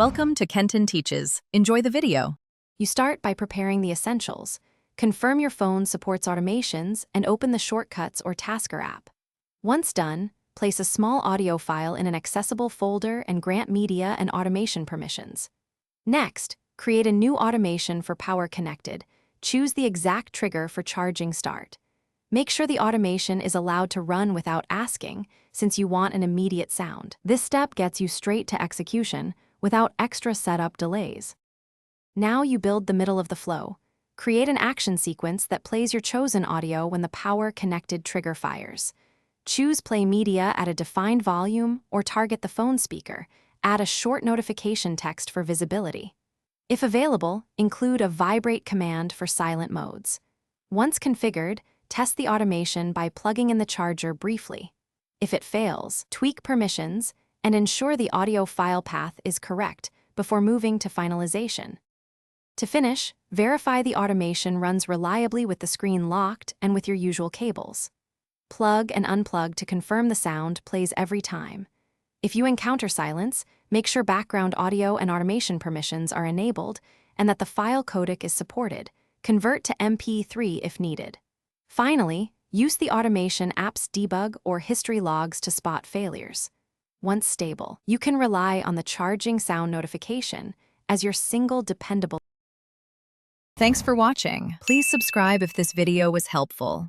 Welcome to Kenton Teaches. Enjoy the video. You start by preparing the essentials. Confirm your phone supports automations and open the Shortcuts or Tasker app. Once done, place a small audio file in an accessible folder and grant media and automation permissions. Next, create a new automation for Power Connected. Choose the exact trigger for charging start. Make sure the automation is allowed to run without asking, since you want an immediate sound. This step gets you straight to execution without extra setup delays. Now you build the middle of the flow. Create an action sequence that plays your chosen audio when the Power Connected trigger fires. Choose Play Media at a defined volume or target the phone speaker. Add a short notification text for visibility. If available, include a vibrate command for silent modes. Once configured, test the automation by plugging in the charger briefly. If it fails, tweak permissions and ensure the audio file path is correct before moving to finalization. To finish, verify the automation runs reliably with the screen locked and with your usual cables. Plug and unplug to confirm the sound plays every time. If you encounter silence, make sure background audio and automation permissions are enabled and that the file codec is supported. Convert to MP3 if needed. Finally, use the automation app's debug or history logs to spot failures. Once stable, you can rely on the charging sound notification as your single dependable. Thanks for watching. Please subscribe if this video was helpful.